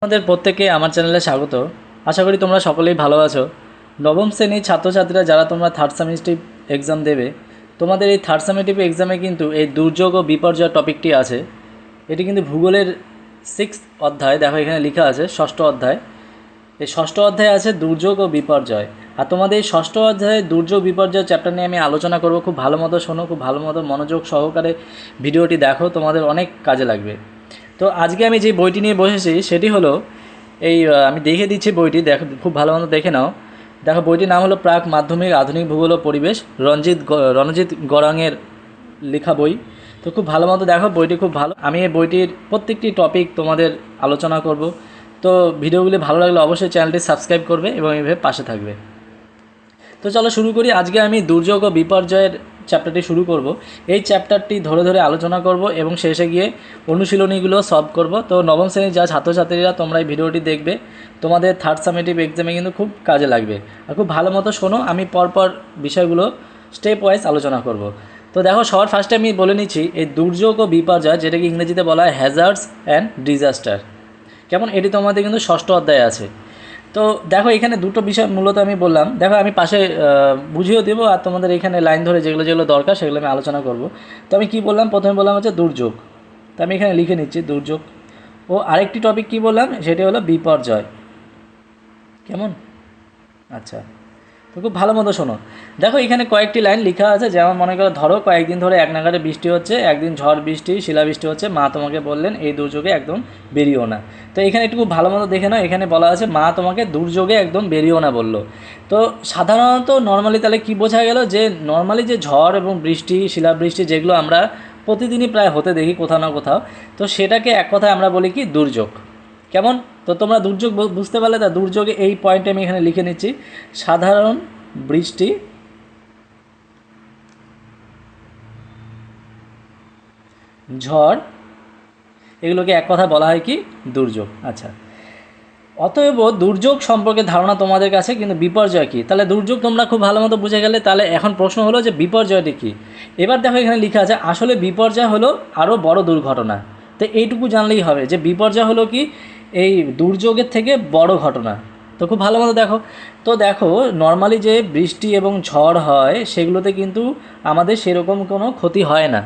তোমাদের প্রত্যেককে আমার চ্যানেলে স্বাগত। আশা করি তোমরা সকলেই ভালো আছো। নবম শ্রেণীর ছাত্রছাত্রীরা যারা তোমরা থার্ড সেমিস্টার এক্সাম দেবে, তোমাদের এই থার্ড সেমিস্টার এক্সামে কিন্তু এই দুর্যোগ ও বিপর্যয় টপিকটি আছে। এটি কিন্তু ভূগোলের 6th অধ্যায়। দেখো এখানে লেখা আছে ষষ্ঠ অধ্যায়। এই ষষ্ঠ অধ্যায়ে আছে দুর্যোগ ও বিপর্যয়। আর তোমাদের এই ষষ্ঠ অধ্যায়ে দুর্যোগ বিপর্যয় চ্যাপ্টার নিয়ে আমি আলোচনা করব। খুব ভালো মতো শোনো, খুব ভালো মতো মনোযোগ সহকারে ভিডিওটি দেখো, তোমাদের অনেক কাজে লাগবে। তো আজকে আমি যে বইটি নিয়ে বসেছি সেটি হলো আমি দেখে দিচ্ছি বইটি, দেখো খুব ভালো মতো দেখে নাও। দেখো বইটির নাম হলো প্রাক মাধ্যমিক আধুনিক ভূগোল ও পরিবেশ, রণজিৎ গড়াংয়ের লেখা বই। তো খুব ভালো মতো দেখো, বইটি খুব ভালো। আমি এই বইটির প্রত্যেকটি টপিক তোমাদের আলোচনা করব। তো ভিডিওগুলি ভালো লাগলে অবশ্যই চ্যানেলটি সাবস্ক্রাইব করবে এবং এইভাবে পাশে থাকবে। তো চলো শুরু করি। আজকে আমি দুর্যোগ ও বিপর্যয়ের চ্যাপ্টারটি শুরু করব। এই চ্যাপ্টারটি ধরে ধরে আলোচনা করব এবং শেষে গিয়ে অনুশীলনীগুলো সলভ করব। তো নবম শ্রেণীর যা ছাত্রছাত্রীরা তোমরা এই ভিডিওটি দেখবে, তোমাদের থার্ড সামেটিভ এক্সামে কিন্তু খুব কাজে লাগবে। আর খুব ভালো মতো শোনো, আমি পরপর বিষয়গুলো স্টেপ ওয়াইজ আলোচনা করব। তো দেখো সবার ফার্স্টে আমি বলে নিচ্ছি এই দুর্যোগ ও বিপর্যয়, যেটাকে ইংরেজিতে বলা হয় হ্যাজার্ডস অ্যান্ড ডিজাস্টার। কেমন, এটি তোমাদের কিন্তু ষষ্ঠ অধ্যায়ে আছে। তো দেখো এখানে দুটো বিষয় মূলত আমি বললাম। দেখো আমি পাশে বুঝিয়েও দেবো, আর তোমাদের এখানে লাইন ধরে যেগুলো যেগুলো দরকার সেগুলো আমি আলোচনা করব। তো আমি কী বললাম, প্রথমে বললাম হচ্ছে দুর্যোগ। তো আমি এখানে লিখে নিচ্ছি দুর্যোগ। ও আরেকটি টপিক কী বললাম, সেটি হলো বিপর্যয়। কেমন, আচ্ছা। তো খুব ভালো মতো শোনো। দেখো এখানে কয়েকটি লাইন লেখা আছে, যেমন মনে করো ধরো কয়েকদিন ধরে এক নাগাড়ে বৃষ্টি হচ্ছে, একদিন ঝড় বৃষ্টি শিলাবৃষ্টি হচ্ছে, মা তোমাকে বললেন এই দুর্যোগে একদম বেরিয়েও না। তো এখানে একটু খুব ভালো মতো দেখে নাও, এখানে বলা আছে মা তোমাকে দুর্যোগে একদম বেরিয়েও না বললো। তো সাধারণত নর্মালি তাহলে কী বোঝা গেল, যে নর্মালি যে ঝড় এবং বৃষ্টি শিলাবৃষ্টি যেগুলো আমরা প্রতিদিনই প্রায় হতে দেখি কোথাও না কোথাও, তো সেটাকে এক কথায় আমরা বলি কি দুর্যোগ। কেমন, তো তোমরা দুর্যোগ বুঝতে পারলে। তা দুর্যোগে এই পয়েন্টে আমি এখানে লিখে নিচ্ছি, সাধারণ বৃষ্টি, ঝড়, এগুলোকে এক কথা বলা হয় কি দুর্যোগ। আচ্ছা, অতএব দুর্যোগ সম্পর্কে ধারণা তোমাদের কাছে, কিন্তু বিপর্যয় কী, তাহলে দুর্যোগ তোমরা খুব ভালো মতো বুঝে গেলে। তাহলে এখন প্রশ্ন হলো যে বিপর্যয়টি কী। এবার দেখো এখানে লেখা আছে আসলে বিপর্যয় হলো আরও বড় দুর্ঘটনা। তো এইটুকু জানলেই হবে যে বিপর্যয় হলো কি এই দুর্যোগের থেকে বড় ঘটনা। তো খুব ভালো মতো দেখো। তো দেখো নর্মালি যে বৃষ্টি এবং ঝড় হয় সেগুলোতে কিন্তু আমাদের সেরকম কোনো ক্ষতি হয় না,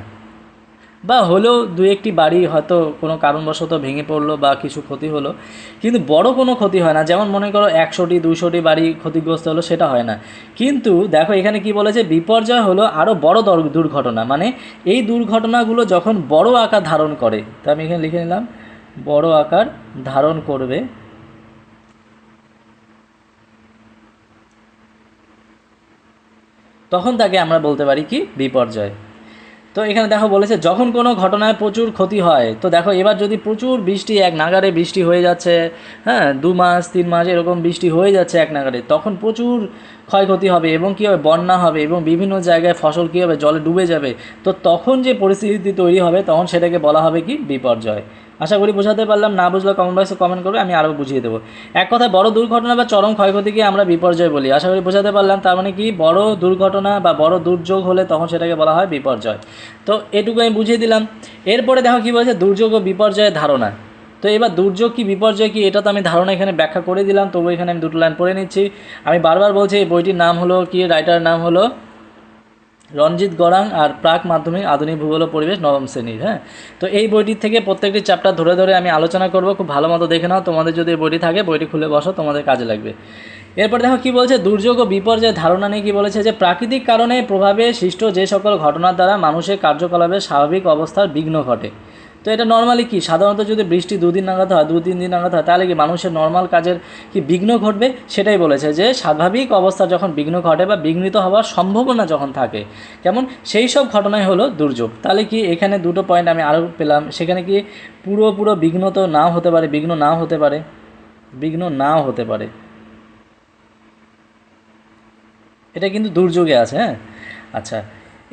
বা হলেও দু একটি বাড়ি হয়তো কোনো কারণবশত ভেঙে পড়লো বা কিছু ক্ষতি হলো, কিন্তু বড় কোনো ক্ষতি হয় না। যেমন মনে করো 100টি 200টি বাড়ি ক্ষতিগ্রস্ত হলো, সেটা হয় না। কিন্তু দেখো এখানে কি বলেছে, বিপর্যয় হলো আরও বড় দুর্ঘটনা, মানে এই দুর্ঘটনাগুলো যখন বড় আকার ধারণ করে। তা আমি এখানে লিখে নিলাম বড় আকার ধারণ করবে, তখন তাকে আমরা বলতে পারি কি বিপর্যয়। তো এখানে দেখো বলেছে যখন কোনো ঘটনায় প্রচুর ক্ষতি হয়। তো দেখো এবার যদি প্রচুর বৃষ্টি এক নাগাড়ে বৃষ্টি হয়ে যাচ্ছে, হ্যাঁ 2 মাস 3 মাস এরকম বৃষ্টি হয়ে যাচ্ছে এক নাগাড়ে, তখন প্রচুর ক্ষয়ক্ষতি হবে এবং কী হবে, বন্যা হবে এবং বিভিন্ন জায়গায় ফসল কী হবে, জলে ডুবে যাবে। তো তখন যে পরিস্থিতি তৈরি হবে তখন সেটাকে বলা হবে কি বিপর্যয়। আশা করি বোঝাতে পারলাম। না বুঝলে কমেন্ট বক্সে কমেন্ট করবে, আমি আরও বুঝিয়ে দেবো। এক কথায় বড় দুর্ঘটনা বা চরম ক্ষয়ক্ষতিকে আমরা বিপর্যয় বলি। আশা করি বোঝাতে পারলাম। তার মানে কি বড় দুর্ঘটনা বা বড় দুর্যোগ হলে তখন সেটাকে বলা হয় বিপর্যয়। তো এটুকু আমি বুঝিয়ে দিলাম। এরপরে দেখো কী বলেছে, দুর্যোগ ও বিপর্যয়ের ধারণা। তো এবার দুর্যোগ কি বিপর্যয় কি এটা তো আমি ধারণা এখানে ব্যাখ্যা করে দিলাম, তবু এখানে আমি দুটো লাইন পড়ে নিচ্ছি। আমি বারবার বলছি এই বইটির নাম হলো কি, রাইটারের নাম হলো রণজিৎ গড়াং, আর প্রাক মাধ্যমিক আধুনিক ভূগোল ও পরিবেশ নবম শ্রেণীর। হ্যাঁ, তো এই বইটির থেকে প্রত্যেকটি চ্যাপ্টার ধরে ধরে আমি আলোচনা করব। খুব ভালো মতো দেখে নাও, তোমাদের যদি এই বইটি থাকে বইটি খুলে বসো, তোমাদের কাজে লাগবে। এরপর দেখো কী বলছে, দুর্যোগ ও বিপর্যয়ের ধারণা নিয়ে কী বলেছে, যে প্রাকৃতিক কারণে প্রভাবে সৃষ্ট যে সকল ঘটনার দ্বারা মানুষের কার্যকলাপের স্বাভাবিক অবস্থার বিঘ্ন ঘটে। তো এটা নর্মালি কি, সাধারণত যদি বৃষ্টি 2 দিন নাগাদ হয় 2-3 দিন নাগাদ হয়, তাহলে কি মানুষের নর্মাল কাজের কি বিঘ্ন ঘটবে, সেটাই বলেছে। যে স্বাভাবিক অবস্থা যখন বিঘ্ন ঘটে বা বিঘ্নিত হওয়ার সম্ভাবনা যখন থাকে, কেমন সেই সব ঘটনাই হলো দুর্যোগ। তাহলে কি এখানে দুটো পয়েন্ট আমি আরও পেলাম। সেখানে কি পুরো বিঘ্ন তো নাও হতে পারে, বিঘ্ন নাও হতে পারে, বিঘ্ন নাও হতে পারে, এটা কিন্তু দুর্যোগে আছে। হ্যাঁ, আচ্ছা।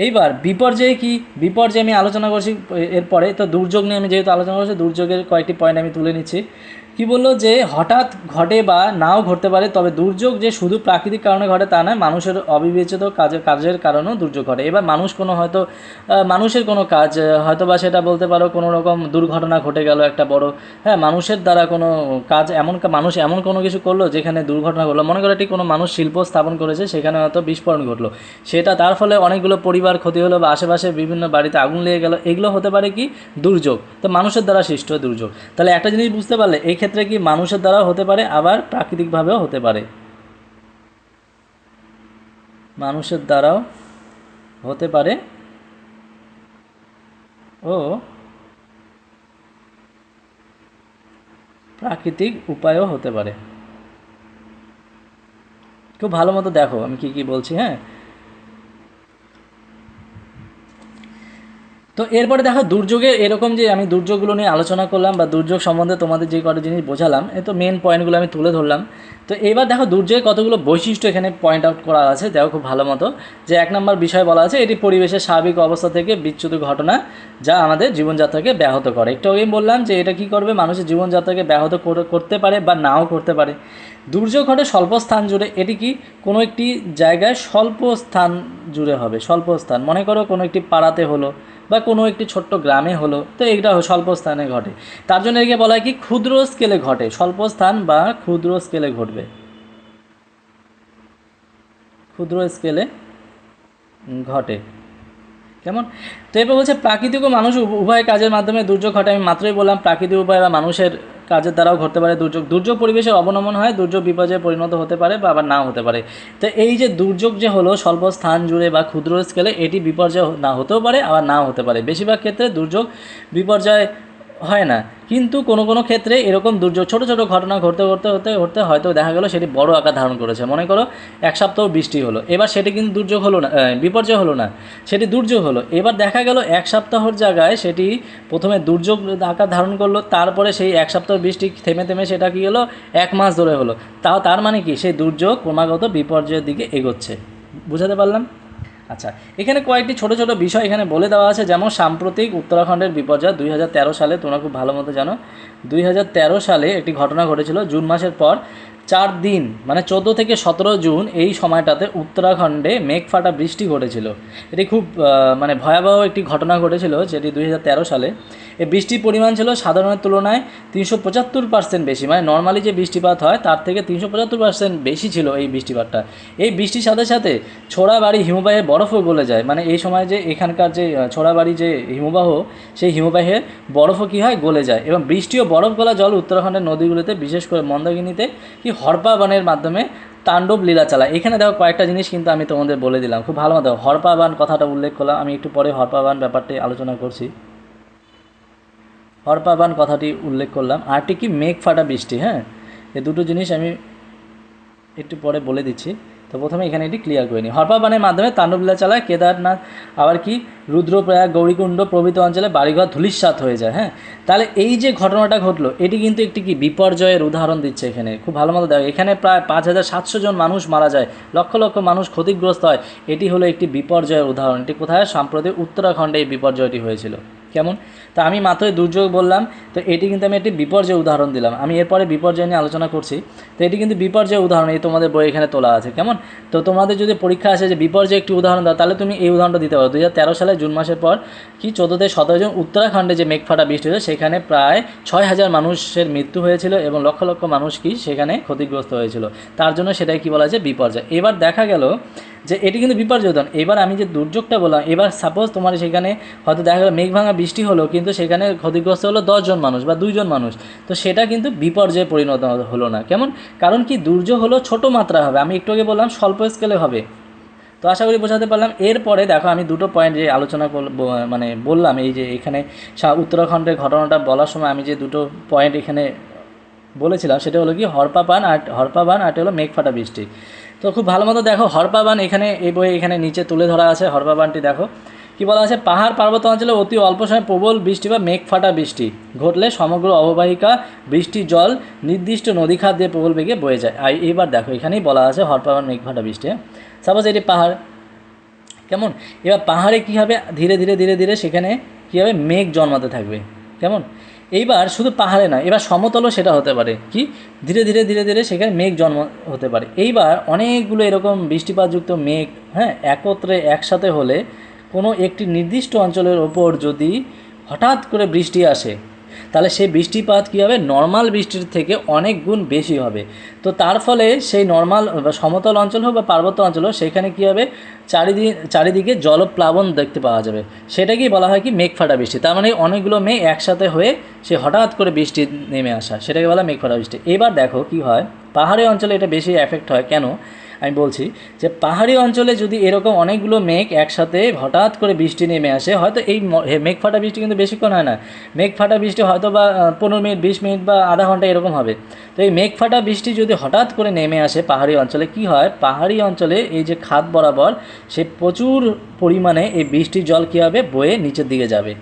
এইবার বিপর্যয়ে কি, বিপর্যয় আমি আলোচনা করছি এরপরে। তো দুর্যোগ নিয়ে আমি যেহেতু আলোচনা করছি, দুর্যোগের কয়েকটি পয়েন্ট আমি তুলে নিচ্ছি। কি বললো যে হঠাৎ ঘটে বা নাও ঘটতে পারে, তবে দুর্যোগ যে শুধু প্রাকৃতিক কারণে ঘটে তা নয়, মানুষের অবিবেচিত কাজের কারণেও দুর্যোগ ঘটে। এবার মানুষ কোনো হয়তো মানুষের কোনো কাজ হয়তো বা সেটা বলতে পারো কোনো রকম দুর্ঘটনা ঘটে গেল একটা বড়, হ্যাঁ, মানুষের দ্বারা কোনো কাজ এমন মানুষ এমন কোনো কিছু করলো যেখানে দুর্ঘটনা ঘটলো, মনে করো এটি কোনো মানুষ শিল্প স্থাপন করেছে, সেখানে হয়তো বিস্ফোরণ ঘটলো, সেটা তার ফলে অনেকগুলো পরিবার ক্ষতি হলো বা আশেপাশে বিভিন্ন বাড়িতে আগুন লেগে গেল, এগুলো হতে পারে কি দুর্যোগ, তো মানুষের দ্বারা সৃষ্ট দুর্যোগ। তাহলে একটা জিনিস বুঝতে পারলে এই ক্ষেত্রে কি মানুষের দ্বারাও হতে পারে আবার প্রাকৃতিকভাবেও হতে পারে, মানুষের দ্বারাও হতে পারে ও প্রাকৃতিক উপায়ও হতে পারে। খুব ভালো মতো দেখো আমি কি কি বলছি, হ্যাঁ। তো এরপরে দেখো দুর্যোগের এরকম যে আমি দুর্যোগগুলো নিয়ে আলোচনা করলাম বা দুর্যোগ সম্বন্ধে তোমাদের যে কটা জিনিস বোঝালাম, এ তো মেন পয়েন্টগুলো আমি তুলে ধরলাম। তো এবার দেখো দুর্যোগের কতগুলো বৈশিষ্ট্য এখানে পয়েন্ট আউট করা আছে, দেখো খুব ভালো মতো। যে এক নম্বর বিষয় বলা আছে, এটি পরিবেশের স্বাভাবিক অবস্থা থেকে বিচ্যুত ঘটনা যা আমাদের জীবনযাত্রাকে ব্যাহত করে। একটু আগেই বললাম যে এটা কি করবে, মানুষের জীবনযাত্রাকে ব্যাহত করতে পারে বা নাও করতে পারে। দুর্যোগ ঘটে স্বল্প স্থান জুড়ে, এটি কি কোনো একটি জায়গায় স্বল্প স্থান জুড়ে হবে, স্বল্প স্থান, মনে করো কোনো একটি পাড়াতে হলো বা কোনো একটি ছোট্ট গ্রামে হলো, তো এইটা স্বল্প স্থানে ঘটে। তার জন্য একে বলা হয় কি ক্ষুদ্র স্কেলে ঘটে, স্বল্প স্থান বা ক্ষুদ্র স্কেলে ঘটবে, ক্ষুদ্র স্কেলে ঘটে, কেমন। তো এরপর বলছে প্রাকৃতিক ও মানুষ উভয় কাজের মাধ্যমে দুর্যোগ ঘটে। আমি মাত্রই বললাম প্রাকৃতিক উপায় বা মানুষের কাজের দ্বারাও ঘটতে পারে দুর্যোগ। দুর্যোগ পরিবেশের অবনমন হয়, দুর্যোগ বিপর্যয়ে পরিণত হতে পারে বা আবার নাও হতে পারে। তো এই যে দুর্যোগ যে হলো স্বল্প স্থান জুড়ে বা ক্ষুদ্র স্কেলে, এটি বিপর্যয় না হতেও পারে আবার নাও হতে পারে। বেশিরভাগ ক্ষেত্রে দুর্যোগ বিপর্যয় হয় না, কিন্তু কোনো কোনো ক্ষেত্রে এরকম দুর্যোগ ছোটো ছোটো ঘটনা ঘটতে ঘটতে হতে ঘটতে হয়তো দেখা গেলো সেটি বড় আকার ধারণ করেছে। মনে করো এক সপ্তাহ বৃষ্টি হলো, এবার সেটি কিন্তু দুর্যোগ হলো না, বিপর্যয় হলো না, সেটি দুর্যোগ হলো। এবার দেখা গেল এক সপ্তাহর জায়গায় সেটি প্রথমে দুর্যোগ আকার ধারণ করলো, তারপরে সেই এক সপ্তাহ বৃষ্টি থেমে থেমে সেটা কী হলো, এক মাস ধরে হলো। তার মানে কি সেই দুর্যোগ ক্রমাগত বিপর্যয়ের দিকে এগোচ্ছে। বুঝাতে পারলাম? আচ্ছা, এখানে কয়েকটি ছোট ছোট বিষয় এখানে বলে দেওয়া আছে, যেমন সাম্প্রতিক উত্তরাখণ্ডের বিপর্যয় 2013 সালে, তোমরা খুব ভালো মতো জানো 2013 সালে একটি ঘটনা ঘটেছিল। জুন মাসের পর 4 দিন মানে 14 থেকে 17 জুন এই সময়টাতে উত্তরাখণ্ডে মেঘ ফাটা বৃষ্টি ঘটেছিল। এটি খুব মানে ভয়াবহ একটি ঘটনা ঘটেছিল, যেটি 2013 সালে। এই বৃষ্টির পরিমাণ ছিল সাধারণের তুলনায় 375% বেশি, মানে নর্মালি যে বৃষ্টিপাত হয় তার থেকে 375% বেশি ছিল এই বৃষ্টিপাতটা। এই বৃষ্টির সাথে সাথে ছোড়াবাড়ি হিমবাহে বরফও গলে যায়, মানে এই সময় যে এখানকার যে ছোড়াবাড়ি যে হিমবাহ, সেই হিমবাহের বরফও কী হয়, গলে যায়। এবং বৃষ্টি ও বরফ গলা জল উত্তরাখণ্ডের নদীগুলিতে, বিশেষ করে মন্দাকিনীতে কি হরপা বানের মাধ্যমে তাণ্ডব লীলা চালায়। এখানে দেখো কয়েকটা জিনিস কিন্তু আমি তোমাদের বলে দিলাম, খুব ভালো মতো। হরপা বান কথাটা উল্লেখ করলাম, আমি একটু পরে হরপা বান ব্যাপারটি আলোচনা করছি। হরপা বান কথাটি উল্লেখ করলাম, আরটি কি মেঘ ফাটা বৃষ্টি, হ্যাঁ, এই দুটো জিনিস আমি একটু পরে বলে দিচ্ছি। তো প্রথমে এখানে এটি ক্লিয়ার করে নিই। হরপা বানের মাধ্যমে তাণ্ডবলীলা চালায় কেদারনাথ, আবার কি রুদ্রপ্রয়াগ, গৌরীকুণ্ড প্রভৃতি অঞ্চলে বাড়িঘর ধূলিসাৎ হয়ে যায়। হ্যাঁ, তাহলে এই যে ঘটনাটা ঘটলো এটি কিন্তু একটি কি বিপর্যয়ের উদাহরণ দিচ্ছে এখানে। খুব ভালো মতো দেখো, এখানে প্রায় 5700 জন মানুষ মারা যায়, লক্ষ লক্ষ মানুষ ক্ষতিগ্রস্ত হয়। এটি হলো একটি বিপর্যয়ের উদাহরণ। এটি কোথায়? সাম্প্রতিক উত্তরাখণ্ডে এই বিপর্যয়টি হয়েছিল। কেমন? তা আমি মাত্রই দুর্যোগ বললাম, তো এটি কিন্তু আমি একটি বিপর্যয় উদাহরণ দিলাম। আমি এরপরে বিপর্যয় নিয়ে আলোচনা করছি। তো এটি কিন্তু বিপর্যয় উদাহরণ, এই তোমাদের বই এখানে তোলা আছে। কেমন? তো তোমাদের যদি পরীক্ষা আসে যে বিপর্যয় একটি উদাহরণ দাও, তাহলে তুমি এই উদাহরণটা দিতে পারো। 2013 সালে জুন মাসের পর কি 14 থেকে 17 জন উত্তরাখণ্ডে যে মেঘফাটা বৃষ্টি হয়েছে, সেখানে প্রায় 6000 মানুষের মৃত্যু হয়েছিল এবং লক্ষ লক্ষ মানুষ কি সেখানে ক্ষতিগ্রস্ত হয়েছিল। তার জন্য সেটাই কি বলা হয়েছে, বিপর্যয়। এবার দেখা গেল যে এটি কিন্তু বিপর্যয় উদাহরণ। এবার আমি যে দুর্যোগটা বললাম, এবার সাপোজ তোমার সেখানে হয়তো দেখা গেলো মেঘ ভাঙা বৃষ্টি হলো, কিন্তু সেখানে ক্ষতিগ্রস্ত হলো 10 জন মানুষ বা 2 জন মানুষ, তো সেটা কিন্তু বিপর্যয়ে পরিণত হলো না। কেমন? কারণ কি দুর্যোগ হলো ছোট মাত্রা হবে, আমি একটু আগে বললাম স্বল্প স্কেলে হবে। তো আশা করি বোঝাতে পারলাম। এরপরে দেখো আমি দুটো পয়েন্ট যে আলোচনা মানে বললাম, এই যে এখানে উত্তরাখণ্ডের ঘটনাটা বলার সময় আমি যে দুটো পয়েন্ট এখানে বলেছিলাম, সেটা হলো কি হরপা বান আর হলো মেঘ ফাটা বৃষ্টি। তো খুব ভালো মতো দেখো হরপা বান এখানে এই বইয়ে এখানে নিচে তুলে ধরা আছে। হরপা বানটি দেখো কী বলা আছে, পাহাড় পার্বত্য অঞ্চলে অতি অল্প সময় প্রবল বৃষ্টি বা মেঘ ফাটা বৃষ্টি ঘটলে সমগ্র অববাহিকা বৃষ্টির জল নির্দিষ্ট নদী খাত দিয়ে প্রবল বেগে বয়ে যায়। আর এইবার দেখো এখানেই বলা আছে হরপা বান মেঘ ফাটা বৃষ্টি। সাপোজ এটি পাহাড়, কেমন? এবার পাহাড়ে কী হবে, ধীরে ধীরে ধীরে ধীরে সেখানে কী হবে, মেঘ জন্মাতে থাকবে। কেমন? এইবার শুধু পাহাড়ে নয়, এবার সমতলও সেটা হতে পারে কি ধীরে ধীরে ধীরে ধীরে সেখানে মেঘ জন্ম হতে পারে। এইবার অনেকগুলো এরকম বৃষ্টিপাতযুক্ত মেঘ, হ্যাঁ, একত্রে একসাথে হলে কোনো একটি নির্দিষ্ট অঞ্চলের ওপর যদি হঠাৎ করে বৃষ্টি আসে, তাহলে সেই বৃষ্টিপাত কী হবে, নর্মাল বৃষ্টির থেকে অনেক গুণ বেশি হবে। তো তার ফলে সেই নর্মাল বা সমতল অঞ্চল হোক বা পার্বত্য অঞ্চল হোক, সেখানে কী হবে, চারিদিকে জলপ্লাবন দেখতে পাওয়া যাবে। সেটাকেই বলা হয় কি মেঘ ফাটা বৃষ্টি। তার মানে অনেকগুলো মেঘ একসাথে হয়ে সে হঠাৎ করে বৃষ্টি নেমে আসা, সেটাকে বলা মেঘ ফাটা বৃষ্টি। এবার দেখো কি হয়, পাহাড়ি অঞ্চলে এটা বেশি এফেক্ট হয় কেন আমি বলছি, যে পাহাড়ি অঞ্চলে যদি এরকম অনেকগুলো মেঘ একসাথে হঠাৎ করে বৃষ্টি নেমে আসে, হয়তো এই মেঘ ফাটা বৃষ্টি কিন্তু বেশিক্ষণ হয় না, মেঘ ফাটা বৃষ্টি হয়তো বা 15 মিনিট 20 মিনিট বা আধা ঘন্টা এরকম হবে। তো এই মেঘ ফাটা বৃষ্টি যদি হঠাৎ করে নেমে আসে পাহাড়ি অঞ্চলে, কি হয়, পাহাড়ি অঞ্চলে এই যে খাদ বরাবর সে প্রচুর পরিমাণে এই বৃষ্টির জল কী হবে, বয়ে নিচের দিকে যাবে।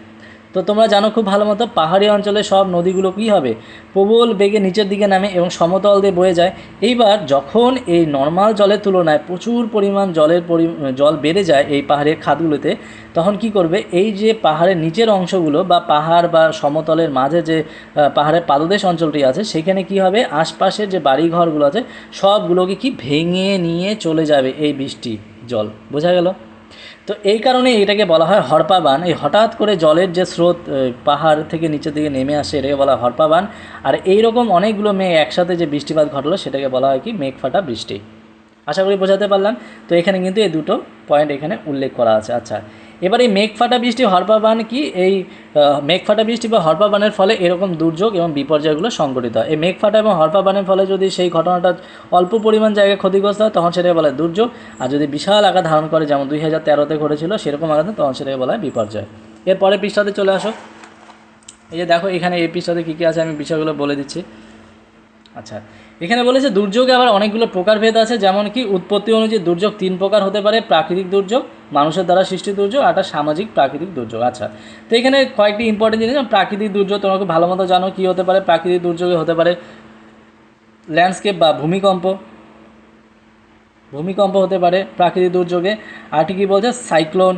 তো তোমরা জানো খুব ভালো মতো, পাহাড়ি অঞ্চলে সব নদীগুলো কী হবে, প্রবল বেগে নিচের দিকে নামে এবং সমতল দিয়ে বয়ে যায়। এইবার যখন এই নর্মাল জলের তুলনায় প্রচুর পরিমাণ জল বেড়ে যায় এই পাহাড়ের খাদগুলোতে, তখন কি করবে, এই যে পাহাড়ের নিচের অংশগুলো বা পাহাড় বা সমতলের মাঝে যে পাহাড়ের পাদদেশ অঞ্চলটি আছে, সেখানে কি হবে, আশপাশের যে বাড়িঘরগুলো আছে সবগুলোকে কি ভেঙে নিয়ে চলে যাবে এই বৃষ্টি জল। বোঝা গেল? তো এই কারণে এটাকে বলা হয় হরপা বান। এই হঠাৎ করে জলের যে স্রোত পাহাড় থেকে নিচের দিকে নেমে আসে, এটাকে বলা হয় হরপা বান। আর এইরকম অনেকগুলো মেঘ একসাথে যে বৃষ্টিপাত ঘটলো, সেটাকে বলা হয় কি মেঘ ফাটা বৃষ্টি। আশা করি বোঝাতে পারলাম। তো এখানে কিন্তু এই দুটো পয়েন্ট এখানে উল্লেখ করা আছে। আচ্ছা, এবার এই মেঘ ফাটা বৃষ্টি হরপা বান কি, এই মেঘ ফাটা বৃষ্টি বা হরপা বানের ফলে এরকম দুর্যোগ এবং বিপর্যয়গুলো সংঘটিত হয়। এই মেঘ ফাটা এবং হরপা বানের ফলে যদি সেই ঘটনাটা অল্প পরিমাণ জায়গায় ক্ষতিগ্রস্ত হয়, তখন সেটাকে বলা হয় দুর্যোগ। আর যদি বিশাল আকার ধারণ করে, যেমন 2013-তে ঘটেছিল সেরকম আকারে, তখন সেটাকে বলা হয় বিপর্যয়। এরপরে পৃষ্ঠাতে চলে আসো। এই যে দেখো এখানে এই পৃষ্ঠাতে কী কী আছে আমি বিষয়গুলো বলে দিচ্ছি। আচ্ছা, এখানে বলেছে দুর্যোগে আবার অনেকগুলো প্রকারভেদ আছে, যেমন কি উৎপত্তি অনুযায়ী দুর্যোগ 3 প্রকার হতে পারে: প্রাকৃতিক দুর্যোগ, মানুষের দ্বারা সৃষ্টি দুর্যোগ, আর একটা সামাজিক প্রাকৃতিক দুর্যোগ। আচ্ছা, তো এখানে কয়েকটি ইম্পর্টেন্ট জিনিস। প্রাকৃতিক দুর্যোগ তোমরা খুব ভালো মতো জানো কী হতে পারে। প্রাকৃতিক দুর্যোগে হতে পারে ল্যান্ডস্কেপ বা ভূমিকম্প হতে পারে প্রাকৃতিক দুর্যোগে। আরটি কী বলছে, সাইক্লোন।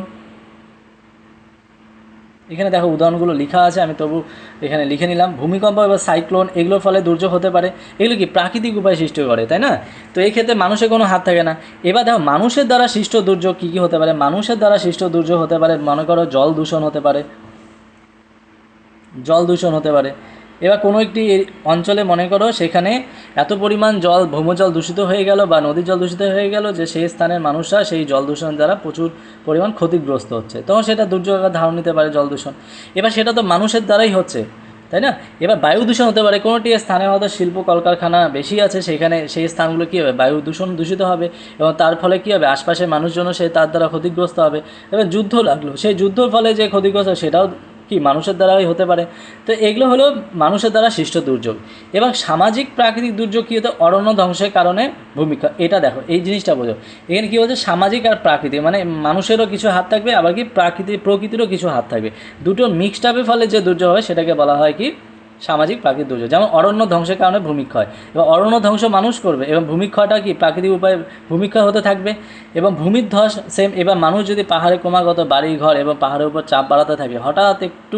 এখানে দেখো উদাহরণগুলো লেখা আছে, আমি তবু এখানে লিখে নিলাম। ভূমিকম্প বা সাইক্লোন এগুলোর ফলে দুর্যোগ হতে পারে। এগুলো কি প্রাকৃতিক উপায়ে সৃষ্টি করে, তাই না? তো এই ক্ষেত্রে মানুষের কোনো হাত থাকে না। এবার দেখো মানুষের দ্বারা সৃষ্ট দুর্যোগ কী কী হতে পারে। মানুষের দ্বারা সৃষ্ট দুর্যোগ হতে পারে, মনে করো জল দূষণ হতে পারে। এবার কোনো একটি অঞ্চলে মনে করো সেখানে এত পরিমাণ ভৌমজল দূষিত হয়ে গেল বা নদীর জল দূষিত হয়ে গেল যে সেই স্থানের মানুষরা সেই জল দূষণ দ্বারা প্রচুর পরিমাণ ক্ষতিগ্রস্ত হচ্ছে, তখন সেটা দুর্যোগ আকার ধারণ নিতে পারে জল দূষণ। এবার সেটা তো মানুষের দ্বারাই হচ্ছে, তাই না? এবার বায়ু দূষণ হতে পারে, কোনোটি স্থানে হয়তো শিল্প কলকারখানা বেশি আছে, সেখানে সেই স্থানগুলো কী হবে, বায়ু দূষিত হবে এবং তার ফলে কী হবে, আশপাশের মানুষজনও সে তার দ্বারা ক্ষতিগ্রস্ত হবে। এবার যুদ্ধ লাগলো, সেই যুদ্ধর ফলে যে ক্ষতিগ্রস্ত সেটাও কি মানুষের দ্বারাই হতে পারে। তো এগুলো হলো মানুষের দ্বারা সৃষ্ট দুর্যোগ। এবং সামাজিক প্রাকৃতিক দুর্যোগ কী হতো, অরণ্য ধ্বংসের কারণে ভূমিকা। এটা দেখো এই জিনিসটা বোঝো, এখানে কী হচ্ছে, সামাজিক আর প্রাকৃতিক, মানে মানুষেরও কিছু হাত থাকবে, আবার কি প্রকৃতিরও কিছু হাত থাকবে। দুটোর মিক্সড আপের ফলে যে দুর্যোগ হয় সেটাকে বলা হয় কি সামাজিক প্রাকৃতিক দুর্যোগ। যেমন অরণ্য ধ্বংসের কারণে ভূমিক্ষয়, এবার অরণ্য ধ্বংস মানুষ করবে এবং ভূমিক্ষয়টা কি প্রাকৃতিক উপায়ে ভূমিক্ষয় হতে থাকবে। এবং ভূমিধ্বস সেম। এবার মানুষ যদি পাহাড়ে ক্রমাগত বাড়ি ঘর এবং পাহাড়ের উপর চাপ বাড়াতে থাকে, হঠাৎ একটু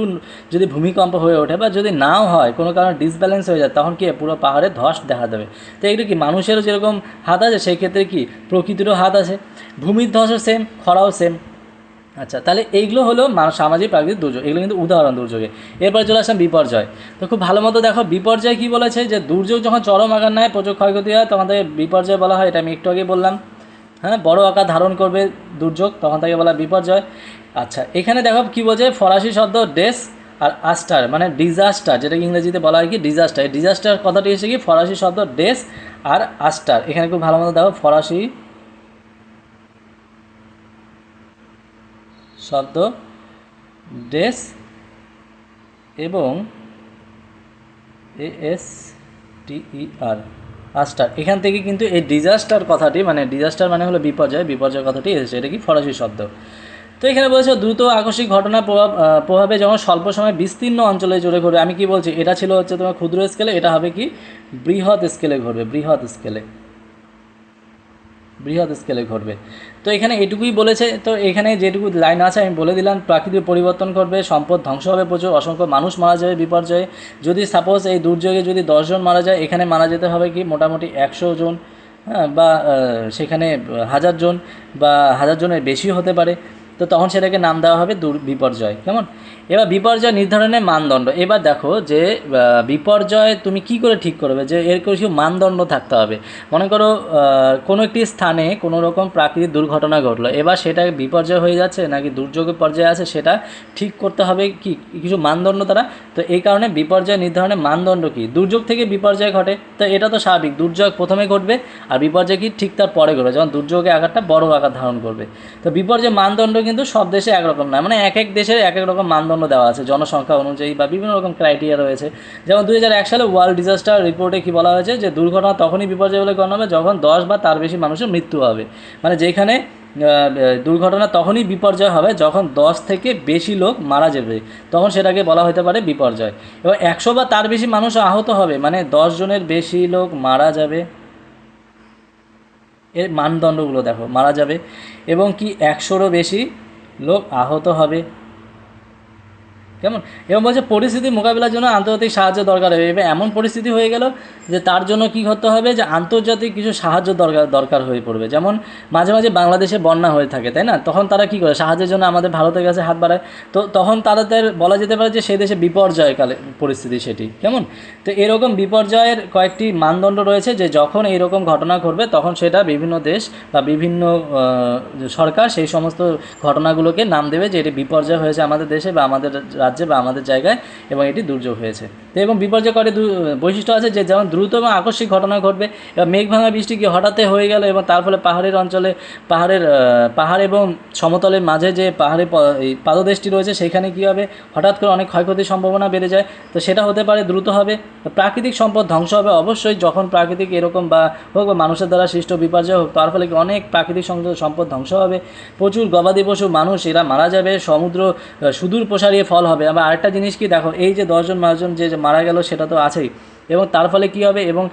যদি ভূমিকম্প হয়ে ওঠে বা যদি নাও হয়, কোনো কারণে ডিসব্যালেন্স হয়ে যায়, তখন কি পুরো পাহাড়ে ধস দেখা দেবে। তো এগুলো কি মানুষেরও যেরকম হাত আছে, সেই ক্ষেত্রে কি প্রকৃতিরও হাত আছে। ভূমিধ্বসও সেম, খরাও সেম। আচ্ছা, তাহলে এইগুলো হলো সামাজিক প্রাকৃতিক দুর্যোগ, এগুলো কিন্তু উদাহরণ দুর্যোগে। এরপরে চলে আসলাম বিপর্যয়। তো খুব ভালো মতো দেখো বিপর্যয় কী বলেছে, যে দুর্যোগ যখন চরম আকার নেয়, প্রচুর ক্ষয়ক্ষতি হয়, তখন তাকে বিপর্যয় বলা হয়। এটা আমি একটু আগে বললাম। হ্যাঁ, বড় আকার ধারণ করবে দুর্যোগ, তখন তাকে বলা বিপর্যয়। আচ্ছা, এখানে দেখো কী বলছে, ফরাসি শব্দ ডেস আর আস্টার, মানে ডিজাস্টার, যেটাকে ইংরেজিতে বলা হয় কি ডিজাস্টার। এই ডিজাস্টার কথাটি এসে কি ফরাসি শব্দ ডেস আর আস্টার। এখানে খুব ভালো মতো দেখো, ফরাসি শব্দ ডেস এবং ASTER আস্টার, এখান থেকে কিন্তু এই ডিজাস্টার কথাটি, মানে ডিজাস্টার মানে হলো বিপর্যয় কথাটি এসেছে। এটা কি ফরাসি শব্দ। তো এখানে বলছে দ্রুত আকস্মিক ঘটনার প্রভাবে যখন স্বল্প সময় বিস্তীর্ণ অঞ্চলে জুড়ে ঘটবে। আমি কি বলছি, এটা ছিল হচ্ছে তোমার ক্ষুদ্র স্কেলে, এটা হবে কি বৃহৎ স্কেলে ঘটবে, বৃহৎ স্কেলে। বৃহৎ স্কেলে ঘটবে। তো এখানে এটুকুই বলেছে। তো এখানে যেটুকু লাইন আছে আমি বলে দিলাম, প্রাকৃতিক পরিবর্তন ঘটবে, সম্পদ ধ্বংস হবে প্রচুর, অসংখ্য মানুষ মারা যাবে বিপর্যয়ে। যদি সাপোজ এই দুর্যোগে যদি 10 জন মারা যায়, এখানে মারা যেতে হবে কি মোটামুটি 100 জন, হ্যাঁ, বা সেখানে 1000 জন বা 1000 জনের বেশিও হতে পারে। তো তখন সেটাকে নাম দেওয়া হবে বিপর্যয়। কেমন? এবার বিপর্যয় নির্ধারণের মানদণ্ড। এবার দেখো যে বিপর্যয় তুমি কি করে ঠিক করবে, যে এর কিছু মানদণ্ড থাকতে হবে। মনে করো কোনো একটি স্থানে কোনো রকম প্রাকৃতিক দুর্ঘটনা ঘটলো, এবার সেটা বিপর্যয় হয়ে যাচ্ছে নাকি দুর্যোগের পর্যায়ে আছে, সেটা ঠিক করতে হবে কি কিছু মানদণ্ড দ্বারা। তো এই কারণে বিপর্যয় নির্ধারণের মানদণ্ড কি, দুর্যোগ থেকে বিপর্যয় ঘটে, তো এটা তো স্বাভাবিক, দুর্যোগ প্রথমে ঘটবে আর বিপর্যয় কি ঠিক তার পরে ঘটবে, যেমন দুর্যোগে আকারটা বড় আকার ধারণ করবে। তো বিপর্যয় মানদণ্ড কিন্তু সব দেশে একরকম না, মানে এক এক দেশের এক এক রকম মানদণ্ড দেওয়া আছে জনসংখ্যা অনুযায়ী বা বিভিন্ন রকম ক্রাইটেরিয়া রয়েছে। যেমন 2001 সালে ওয়ার্ল্ড ডিজাস্টার রিপোর্টে কি বলা হয়েছে, যে দুর্ঘটনা তখনই বিপর্যয় বলে গণ্য হবে যখন 10 বা তার বেশি মানুষের মৃত্যু হবে। মানে যেখানে দুর্ঘটনা তখনই বিপর্যয় হবে যখন 10 থেকে বেশি লোক মারা যাবে, তখন সেটাকে বলা হতে পারে বিপর্যয়। এবার 100 বা তার বেশি মানুষ আহত হবে, মানে 10 জনের বেশি লোক মারা যাবে, এর মানদণ্ডগুলো দেখো, মারা যাবে এবং কি 100রও বেশি লোক আহত হবে। কেমন? এবং বলছে পরিস্থিতি মোকাবিলার জন্য আন্তর্জাতিক সাহায্য দরকার হবে। এবার এমন পরিস্থিতি হয়ে গেল যে তার জন্য কী করতে হবে, যে আন্তর্জাতিক কিছু সাহায্য দরকার হয়ে পড়বে। যেমন মাঝে মাঝে বাংলাদেশে বন্যা হয়ে থাকে, তাই না? তখন তারা কী করে, সাহায্যের জন্য আমাদের ভারতের কাছে হাত বাড়ায়। তো তখন তাদের বলা যেতে পারে যে সেই দেশে বিপর্যয়কালে পরিস্থিতি সেটি। কেমন? তো এরকম বিপর্যয়ের কয়েকটি মানদণ্ড রয়েছে, যে যখন এইরকম ঘটনা ঘটবে তখন সেটা বিভিন্ন দেশ বা বিভিন্ন সরকার সেই সমস্ত ঘটনাগুলোকে নাম দেবে যে এটি বিপর্যয় হয়েছে আমাদের দেশে বা আমাদের রাজ্যে বা আমাদের জায়গায়, এবং এটি দুর্যোগ হয়েছে। তো এবং বিপর্যয় কয়টি বৈশিষ্ট্য আছে, যে যেমন দ্রুত এবং আকস্মিক ঘটনা ঘটবে। এবার মেঘ ভাঙা বৃষ্টি কি হঠাৎ হয়ে গেল এবং তার ফলে পাহাড়ের অঞ্চলে পাহাড় এবং সমতলের মাঝে যে এই পাদদেশটি রয়েছে সেখানে কী হবে, হঠাৎ করে অনেক ক্ষয়ক্ষতির সম্ভাবনা বেড়ে যায়, তো সেটা হতে পারে দ্রুত হবে। প্রাকৃতিক সম্পদ ধ্বংস হবে, অবশ্যই যখন প্রাকৃতিক এরকম বা হোক বা মানুষের দ্বারা সৃষ্ট বিপর্যয় হোক, তার ফলে অনেক প্রাকৃতিক সম্পদ ধ্বংস হবে, প্রচুর গবাদি পশু মানুষ এরা মারা যাবে, সমুদ্র সুদূর প্রসারিয়ে ফল হবে। আবার আরেকটা জিনিস কি দেখো, এই যে 10 জন 12 জন যে মারা গেল সেটা তো আছেই, এবং তার ফলে কী হবে, এবং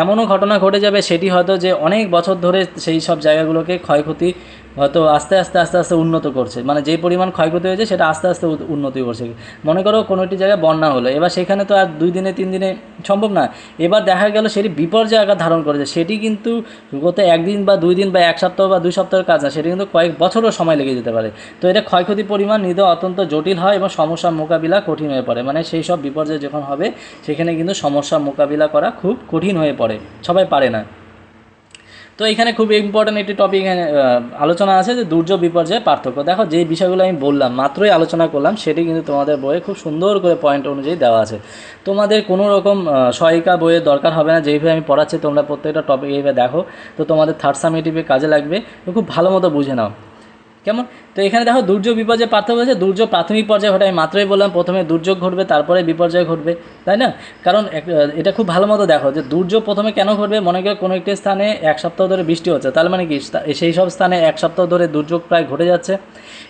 এমনও ঘটনা ঘটে যাবে সেটি হয়তো যে অনেক বছর ধরে সেই সব জায়গাগুলোকে ক্ষয়ক্ষতি হয়তো আস্তে আস্তে আস্তে আস্তে উন্নত করছে, মানে যে পরিমাণ ক্ষয়ক্ষতি হয়েছে সেটা আস্তে আস্তে উন্নতি করছে। মনে করো কোনো একটি জায়গায় বন্যা হলো, এবার সেখানে তো আর 2 দিনে 3 দিনে সম্ভব না, এবার দেখা গেল সেটি বিপর্যয় আকার ধারণ করেছে, সেটি কিন্তু গত 1 দিন বা 2 দিন বা 1 সপ্তাহ বা 2 সপ্তাহের কাজ না, সেটি কিন্তু কয়েক বছরও সময় লেগে যেতে পারে। তো এটা ক্ষয়ক্ষতির পরিমাণ নির্ধারণ অত্যন্ত জটিল হয় এবং সমস্যার মোকাবিলা কঠিন হয়ে পড়ে, মানে সেই সব বিপর্যয় যখন হবে সেখানে কিন্তু সমস্যার মোকাবিলা করা খুব কঠিন হয়ে পড়ে, সবাই পারে না। তো এখানে খুব ইম্পর্ট্যান্ট একটি টপিক এখানে আলোচনা আছে, যে দুর্যোগ বিপর্যয়ের পার্থক্য। দেখো যে বিষয়গুলো আমি বললাম মাত্রই আলোচনা করলাম, সেটি কিন্তু তোমাদের বইয়ে খুব সুন্দর করে পয়েন্ট অনুযায়ী দেওয়া আছে। তোমাদের কোনো রকম সহায়িকা বইয়ের দরকার হবে না, যেইভাবে আমি পড়াচ্ছি তোমরা প্রত্যেকটা টপিক এইভাবে দেখো, তো তোমাদের থার্ড সামেটিভে কাজে লাগবে, খুব ভালো মতো বুঝে নাও। কেমন? তো এখানে দেখো দুর্যোগ বিপর্যয় পার্থক্য হচ্ছে, দুর্যোগ প্রাথমিক পর্যায়ে ঘটে, আমি মাত্রই বললাম প্রথমে দুর্যোগ ঘটবে তারপরে বিপর্যয় ঘটবে, তাই না? কারণ এটা খুব ভালো মতো দেখো যে দুর্যোগ প্রথমে কেন ঘটবে, মনে করো কোনো একটি স্থানে 1 সপ্তাহ ধরে বৃষ্টি হচ্ছে, তাহলে মানে কি সেই সব স্থানে 1 সপ্তাহ ধরে দুর্যোগ প্রায় ঘটে যাচ্ছে,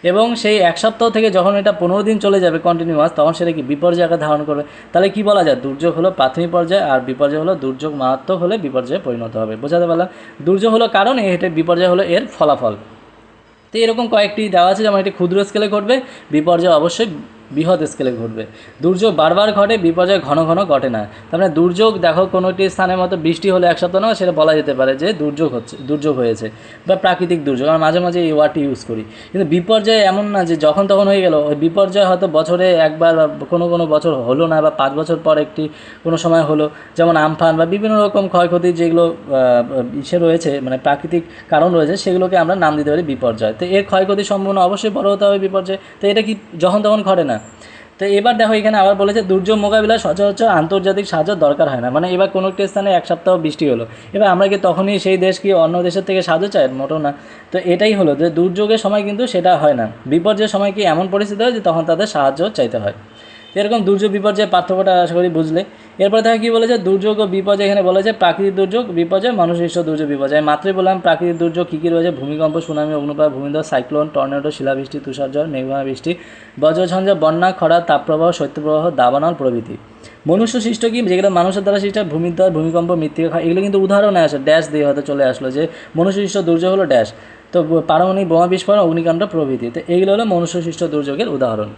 এবং সেই 1 সপ্তাহ থেকে যখন এটা 15 দিন চলে যাবে কন্টিনিউয়াস, তখন সেটা কি বিপর্যয় আকার ধারণ করবে। তাহলে কি বলা যায়, দুর্যোগ হলো প্রাথমিক পর্যায়ে আর বিপর্যয় হলো দুর্যোগ মারাত্মক হলে বিপর্যয়ে পরিণত হবে। বোঝাতে পারলাম? দুর্যোগ হলো কারণ, এটা বিপর্যয় হলো এর ফলাফল। তো এরকম কয়েকটি দেওয়া আছে, যেমন এটি ক্ষুদ্র স্কেলে ঘটবে, বিপর্যয় অবশ্যই বৃহৎ স্কেলে ঘটবে। দুর্যোগ বারবার ঘটে, বিপর্যয় ঘন ঘন ঘটে না। তার মানে দুর্যোগ দেখো কোনো একটি স্থানের মতো বৃষ্টি হলে 1 সপ্তাহ না, সেটা বলা যেতে পারে যে দুর্যোগ হয়েছে বা প্রাকৃতিক দুর্যোগ, আমরা মাঝে মাঝে এই ওয়ার্ডটি ইউজ করি। কিন্তু বিপর্যয় এমন না যে যখন তখন হয়ে গেল, ওই বিপর্যয় হয়তো বছরে একবার বা কোনো বছর হলো না, বা 5 বছর পর একটি কোনো সময় হলো, যেমন আমফান বা বিভিন্ন রকম ক্ষয়ক্ষতি যেগুলো ইসে রয়েছে, মানে প্রাকৃতিক কারণ রয়েছে, সেগুলোকে আমরা নাম দিতে পারি বিপর্যয়। তো এর ক্ষয়ক্ষতির সম্ভাবনা অবশ্যই বড় হতে হবে বিপর্যয়। তো এটা কি যখন তখন ঘটে না। তো এবার দেখো এখানে আবার বলেছে দুর্যোগ মোকাবিলায় সচরাচর আন্তর্জাতিক সাহায্য দরকার হয় না। মানে এবার কোনো একটি স্থানে 1 সপ্তাহ বৃষ্টি হলো, এবার আমরা কি তখনই সেই দেশ কি অন্য দেশের থেকে সাহায্য চাই? মোটেও না। তো এটাই হলো যে দুর্যোগের সময় কিন্তু সেটা হয় না, বিপর্যয়ের সময় কি এমন পরিস্থিতি হয় যে তখন তাদের সাহায্য চাইতে হয়। এরকম দুর্যোগ বিপর্যয়ের পার্থক্যটা আশা করি বুঝলে। এরপরে দেখা কী বলেছে, দুর্যোগ ও বিপর্যয়, এখানে বলেছে প্রাকৃতিক দুর্যোগ বিপর্যয়, মানুষসৃষ্ট দুর্যোগ বিপর্যয়। আমি মাত্রই বললাম প্রাকৃতিক দুর্যোগ কী কী রয়েছে, ভূমিকম্প, সুনামি, অগ্নুৎপাত, ভূমিধস, সাইক্লোন, টর্নেডো, শিলাবৃষ্টি, তুষারঝড়, মেঘভাঙা বৃষ্টি, বজ্রঝঞ্ঝা, বন্যা, খরা, তাপপ্রবাহ, শৈত্যপ্রবাহ, দাবানল প্রভৃতি। মনুষ্য সৃষ্ট কি, যেগুলো মানুষের দ্বারা সৃষ্ট ভূমিদ্বার, ভূমিকম্প, মৃত্তিকা, এগুলো কিন্তু উদাহরণে আসে, ড্যাশ দিয়ে হয়তো চলে আসলো যে মনুষ্য সৃষ্ট দুর্যোগ হলো ড্যাশ, তো পারমাণবিক বোমা বিস্ফোরণ, অগ্নিকাণ্ড প্রভৃতি। তো এইগুলো হলো মনুষ্য সৃষ্ট দুর্যোগের উদাহরণ।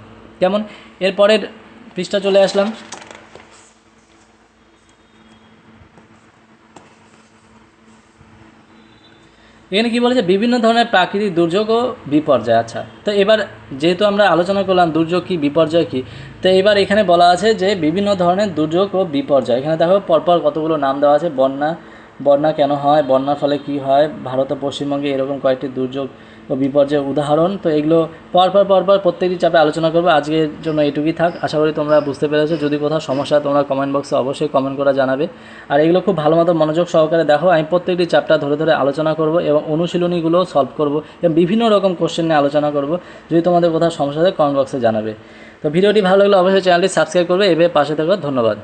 কেমন, এরপরের পৃষ্ঠা চলে আসলাম। এখানে কী বলেছে, বিভিন্ন ধরনের প্রাকৃতিক দুর্যোগ ও বিপর্যয়। আচ্ছা, তো এবার যেহেতু আমরা আলোচনা করলাম দুর্যোগ কী, বিপর্যয় কী, তো এবার এখানে বলা আছে যে বিভিন্ন ধরনের দুর্যোগ ও বিপর্যয়। এখানে দেখো পরপর কতগুলো নাম দেওয়া আছে, বন্যা, বন্যা কেন হয়, বন্যার ফলে কী হয়, ভারত ও পশ্চিমবঙ্গে এরকম কয়েকটি দুর্যোগ ও বিপর্যয়ের উদাহরণ। তো এগুলো পরপর প্রত্যেকটি চাপে আলোচনা করবো। আজকের জন্য এটুকুই থাক, আশা করি তোমরা বুঝতে পেরেছো। যদি কোথাও সমস্যা তোমরা কমেন্ট বক্সে অবশ্যই কমেন্ট করে জানাবে। আর এগুলো খুব ভালো মতো মনোযোগ সহকারে দেখো, আমি প্রত্যেকটি চ্যাপ্টার ধরে ধরে আলোচনা করব এবং অনুশীলনীগুলো সলভ করব এবং বিভিন্ন রকম কোশ্চেন নিয়ে আলোচনা করব। যদি তোমাদের কোথাও সমস্যা হয় কমেন্ট বক্সে জানাবে। তো ভিডিওটি ভালো লাগলে অবশ্যই চ্যানেলটি সাবস্ক্রাইব করবে, এভাবে পাশে থাকো। ধন্যবাদ।